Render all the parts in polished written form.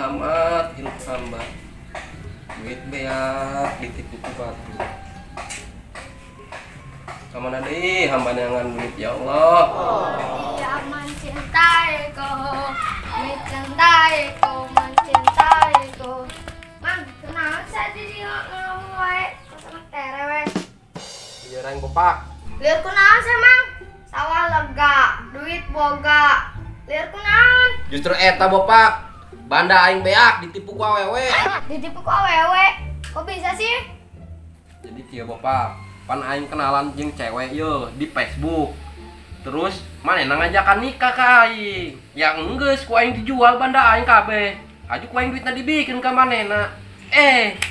amat hidup hamba. Duit beak ditipu ku batu. Kamana deui hamba neangan duit ya Allah. Dia mencintaiku, mencintaiku, mencintaiku. Mang, kenapa saya jadi ngomong wae? Sama terewe. Ieu rang Bapak. Lihat kunaon sih, Mang? Sawah lega, duit boga. Lihat kunaon? Justru eta Bapak. Banda aing beak ditipu ku awewe. Ditipu ku awewe. Kok bisa sih? Jadi kieu Bapak, pan aing kenalan jeung cewek ye di Facebook. Terus manehna ngajakan nikah ka aing. Yang enggeus ku aing dijual banda aing kabeh. Aju ku aing duitna dibikin ka manehna.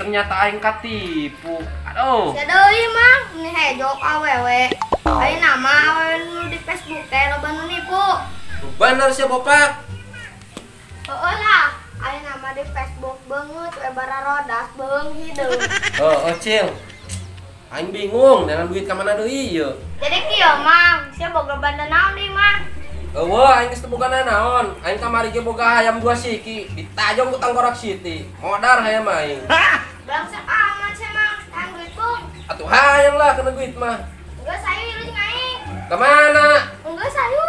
Ternyata aing katipu. Aduh. Sadeui Mang, ini hejok awewe. Aing nama awewe nu di Facebook teh loba nu nipu. Bener sih Bapak. Heueuh lah, aing nama di Facebook banget we bara rodas beung hideung. Cil. Aing bingung dengan duit ka mana deui ieu. Jadi kieu Mang, sia boga banda naon deui Mang? Eueuh aing geus teu boga naon. Aing kamari ge boga hayam 2 siki, ditajong ku tangkorak Siti. Modar hayam aing. Bangsat amat sih Mang, tang duit pung. Atuh hayang lah kena duit mah. Enggak sayu lu jeung aing. Ka mana? Enggak sayu.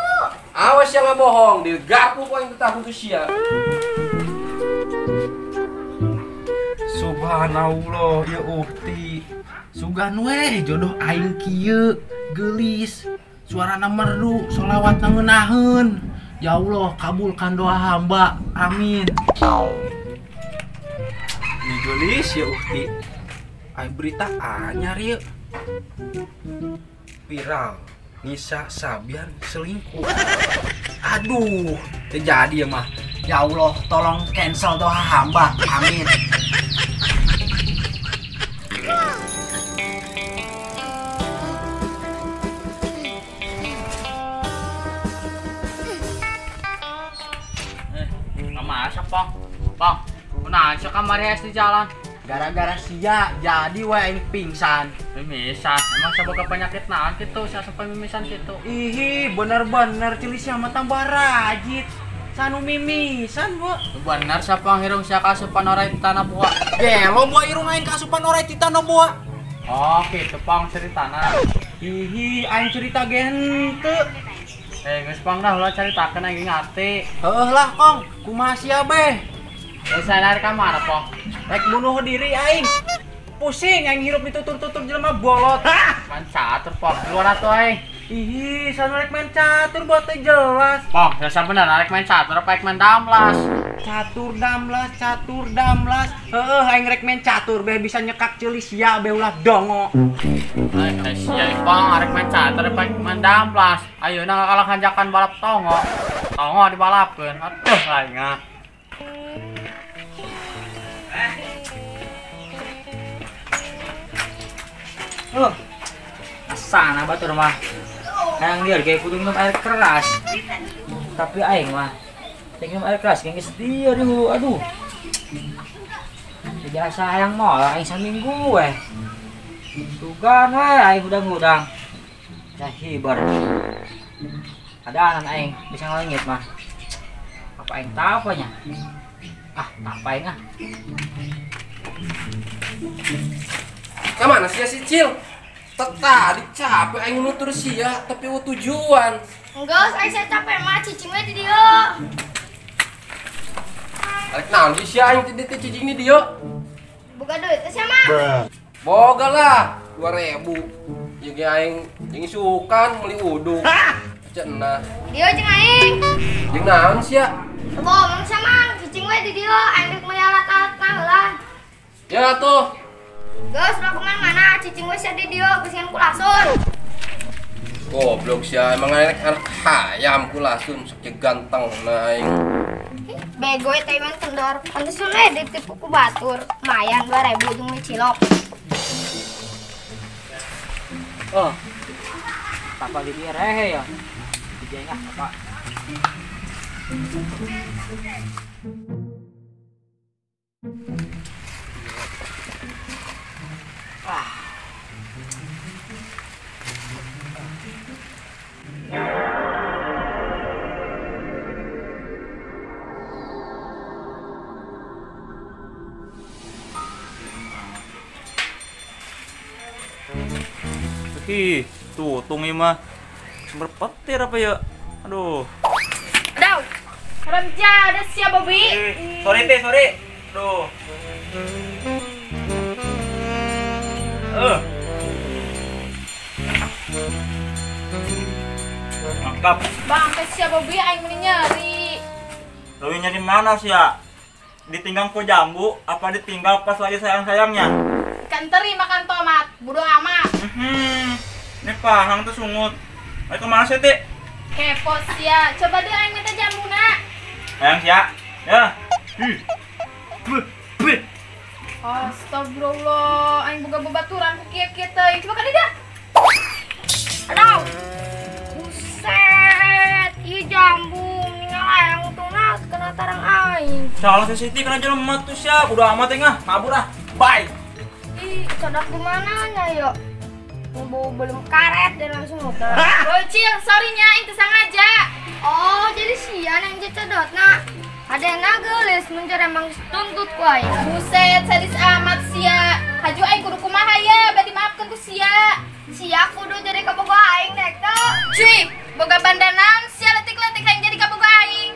Awas yang ngabohong, digapu ku aing tetah ku sia. Subhanallah ya ukti. Sugan weh jodoh aing kieu geulis. Suarana merdu, sholawat ngeunaheun. Ya Allah, kabulkan doa hamba. Amin. Ini geulis ya ukti. Ai berita anyar ieu. Viral. Nisa Sabian selingkuh. Aduh, terjadi ya mah. Ya Allah, tolong cancel doa hamba. Amin. Masa Pong? Pong, kenapa kamari es di jalan? Gara-gara sia, jadi we ini pingsan. Mimisan, emang sebagai penyakit naon gitu, saya sampai mimisan gitu. Ih, bener-bener cilis mah tambah rajit. Sanu mimisan, Bu. Bener siapa hirung sia kasupan orai di tanah buah. Gelo Bu irung aing kasupan orai ti tanah buah. Oh, gitu Pong ceritana. Ih, aing cerita ge henteu. Geus Pong dah ulah caritakeun aing ngati. Heuh lah, Kong. Kumaha sia beh? Saya dari kamar Pong. Rek bunuh diri aing. Pusing aing hirup ditutur-tutur jelema bolot. Man catur Pong, luar atuh aing. Ih, sanu rek main catur buat teh jelas. Pong, biasa bener arek main catur apa main damlas? Catur damlas. Heuh, aing rek main catur beh bisa nyekak ceulis sia beh ulah dongo. Ay, sia Pong arek main catur apa main damlas? Ayeuna ngakalah hanjakan balap tongo. Tongo dibalapkeun. Atuh aing ah. Sana batur mah yang liar kayak kudu minum air keras, tapi aing mah minum air keras kayak dia dulu. Aduh, biasa yang mau aing saminggu weh tugan weh aing udang-udang dah hibar ada anak aing bisa ngelengit mah apa aing tapanya apa aing Kamana sia si Cil? Tadi capek aing nutur sia tapi we tujuan. Enggak, saya capek mah cicing we di dieu. Arek naon sih sia aing teh cicing di dieu? Boga duit teh sia mah. Boga lah 2000. Ieu ge aing jeung sukan meuli uduk. Cenah. Dieu jeung aing. Jeung naon sia? Ngomong sia Mang, cicing we di dieu aing rek meyalat-alat heula. Ya tuh. Geus udah kemana-mana, cicing we sia di dieu geus ku lasun. Goblok sia emang anak hayam ku lasun sok ganteng nah aing. Bego teh mah kendor. Pantes we ditipu ku batur. Mayan 2000 jeung we cilok. oh apa di dia rehe ya dijengah apa Ih, tuh tungi mah sumber petir apa ya? Aduh. Aduh, kerja ada siapa Bobi? Sorry teh, sorry. Aduh. Mantap. Bang, ke siapa Bobi? Aing meni nyari. Leuwih nyari mana sih ya? Ditinggal ku jambu apa ditinggal pas lagi sayang-sayangnya? Kan teri makan tomat, bodo amat. Ini pahang tuh sungut. Ayo kemana sih, Ti? Kepo sia. Coba deh aing minta jambuna. Sayang sih ya. Ya. Astagfirullah, aing boga babaturan ku kieu-kieu teh. Coba kali dah. Aduh. Buset, ieu jambu ngalayang tunas kena tarang aing. Salah si Siti kena jelema tuh sia. Udah amat teh ngah. Kabur ah. Bye. Ih, codok di mananya yuk? Belum karet dan langsung muter. Oh, Cil, sorry nya, itu sengaja. Oh, jadi sian yang cedot nak. Ada yang nagelis mencari emang tuntut ku aing. Buset, sadis amat sia. Haju aing kudu kumaha ya, badi maafkeun ku sia. Sia kudu jadi kabogo aing nek tuh. Cuy, boga bandanan sia letik-letik aing jadi kabogo aing.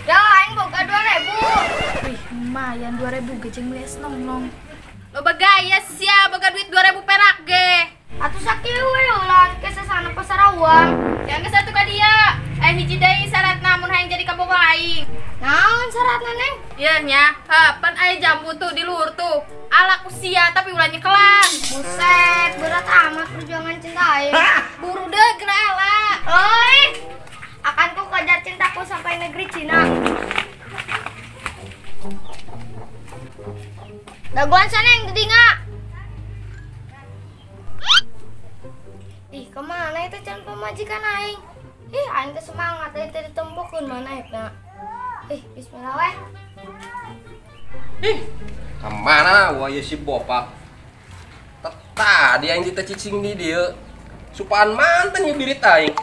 Ya, aing boga 2.000. Wih, lumayan 2.000 gejeng meuli nong-nong. Loba gaya sia boga duit 2.000 perak ge. Atuh sakieu we ulah ke sasana pasarawang. Yang ke satu ka dia. Hiji deui syaratna mun hayang jadi kabogo aing. Naon syaratna Neng? Ieu nya, kapan aya jambu tuh di luhur tuh. Ala ku sia tapi ulah nyekelan. Buset, berat amat perjuangan cinta aing. Buru deui kena ela. Oi. Akan ku kejar cintaku sampai negeri Cina. Daguan sana yang gede nggak? Ih, kemana itu can pemajikan aing? Ih, aing teh semangat teh ditembokeun mana eta. Ih, bismillah weh. Ih, kemana wah ya si bopak? Tadi yang ditecicing di dia. Supaan mantan ya birit aing.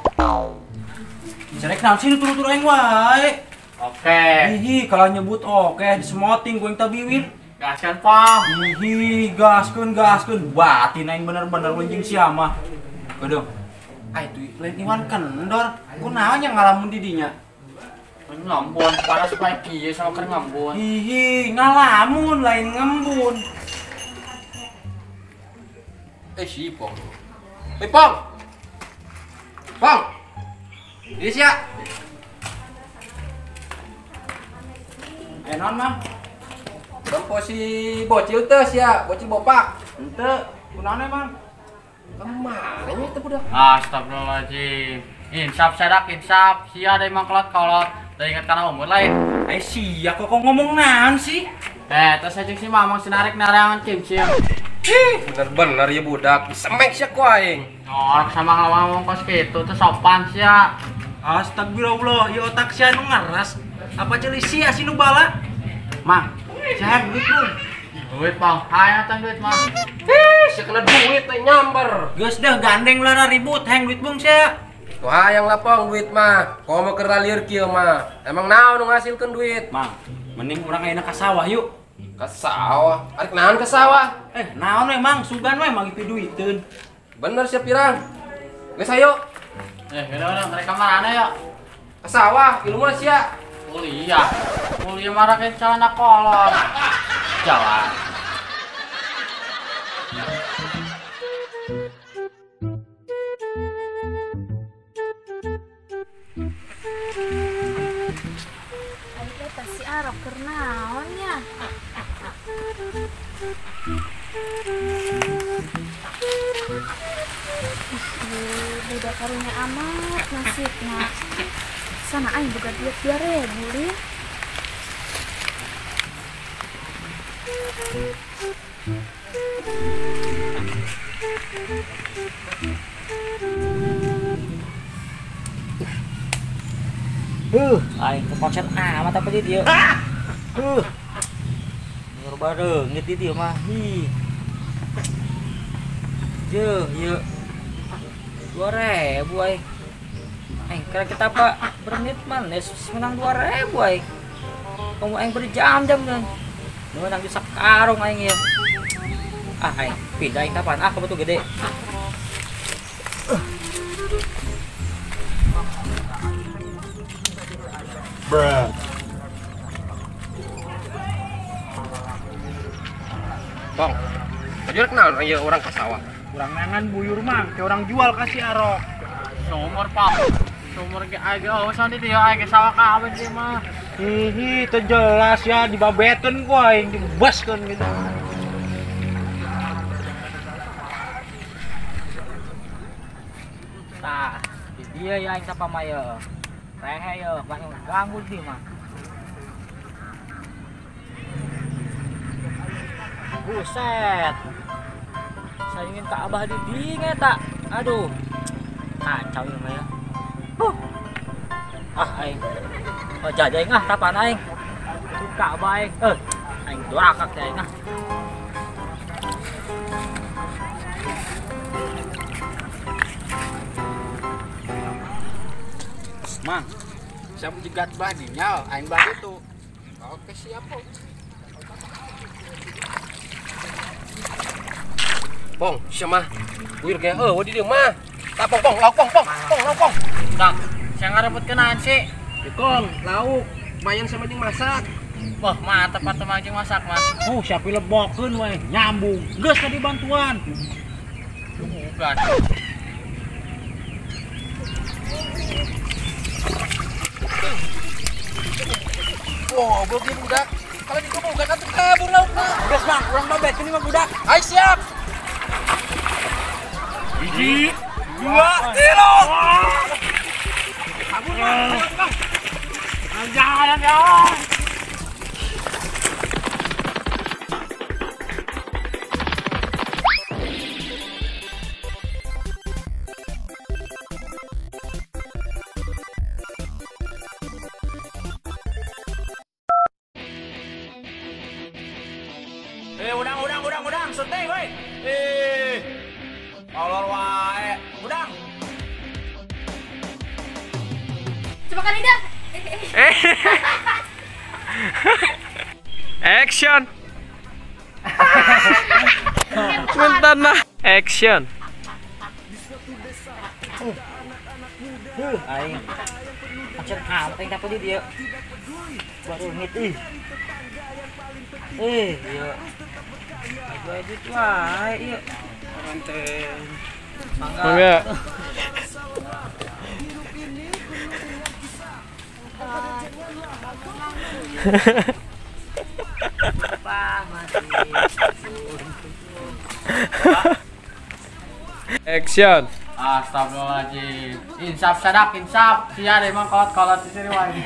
Cerek naon sih turu-turu aing wae. Oke. Hihi, kalau nyebut oke disemoting ku teu biwir. Gaskan Pong. Hihi, gaskeun. Batin aing bener-bener wenjing sia mah. Kodong. Ai tuh lain Iwan kendor. Kunaon yang ngalamun di dinya? Ngambun, panas supaya kieu sama keur ngambun. Hihi, ngalamun lain ngembun. Si Pong. Pong. Pong. Ini sia. Non mah. Tempo si bocil teh sia, bocil bopak. Henteu, kunaon emang? Kemana nya teh budak? Astagfirullahaladzim. Insaf sadak, insaf. Sia ada emang kolot-kolot. Udah ingat karena umur lain. Sia kok ngomong naon sih? Terus aja si mamang senarik narangan cim-cim. Bener-bener ya budak, semek sia ku aing. Orang sama ngomong kos gitu, tuh sopan sia. Astagfirullah, ieu otak sia nu ngaras. Apa ceuli sia si nu bala? Mang, sia duit lu. Duit Pong, hayang tang duit mah. Sia kena duit teh nyamber. Geus dah gandeng lara ribut, hayang duit bung sia. Tuh hayang lah Pong duit mah. Komo keur lalir kieu mah. Emang naon nu ngasilkeun duit? Mang, mending urang ayeuna ka sawah yuk. Ka sawah. Arek naon ka sawah? Naon we mang, sugan we mang itu duiteun. Bener sia pirang. Geus ayo. Udah, mereka mana ya? Ka sawah, ilmu sia. Kuliah marah ke celana kolor. Jalan. Ayo si Arab kernaonnya. Budak karunya amat nasibna. Sana aing boga duit 2.000 Lin. Aing kekonsen amat apa dia. Baru bareng di dia mah. Ye. 2.000 aing. Aing kira kita apa bermenit man menang 2.000 aing. Kamu aing berjam-jam kan. Menang di sakarung aing ya. Aing pindah aing kapan? Kamu tuh gede. Bang, aja kenal orang ke sawah. Kurang nangan buyur mang, kayak orang jual kasih arok. Sumur Pak. Sumur ge age oh sound itu ya age sawah kabeh sih mah. Hihi, itu jelas ya dibabeten ku aing dibaskeun gitu. Tah, di dia ya aing sapa mah ya. Rehe ya, banyak ganggu di mah. Buset. Saya ingin ke Abah di dinge tak. Aduh. Kacau ya mah ya. Aing. Oh jaja aing tapan aing. Itu ka Abah aing. Aing dorakak teh aing Mang, siapa jegat badinya, aing badi tuh. Oke siapa? Pong, siapa? Buyur ge wadi dieu mah. Tah pong, lauk pong. Kang, saya ngarebut kenaan sih. Dikong, lauk, mayan sama jeung masak. Wah, mantep atuh mang jeung masak mah. Siapa lebokeun we, nyambung. Geus tadi bantuan. Bukan. Wow, gue budak. Kalau di budak atuh kabur laukna. Geus Bang, urang babet ini mah budak. Ai siap. 1, 2, 3. Kabur Bang. Jangan ya. Udang, syuting woi. Molor wae. Udang. Coba kali dah. Action. Bentar nah. Action. aing. Macam apa yang dapat dia? Baru ngit iya. Aduh edit wae iya. Manten. Mangga. Action. Astagfirullahaladzim. Insaf sadak, insaf. Sia deh mang kolot di sini wae.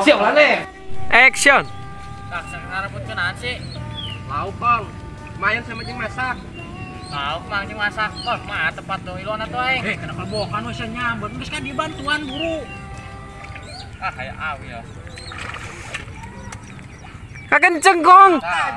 Siap lah nih. Action. Kak, saya ngareput kenaan sih. Lauk Bang. Mayan sama jeung masak. Lauk mang jeung masak. Wah, mah tepat tuh ilona tuh aing. Kenapa bokan we nyambut? Geus kan dibantuan buru. Ah, kayak awi ya. Kakenceng Gong. Nah,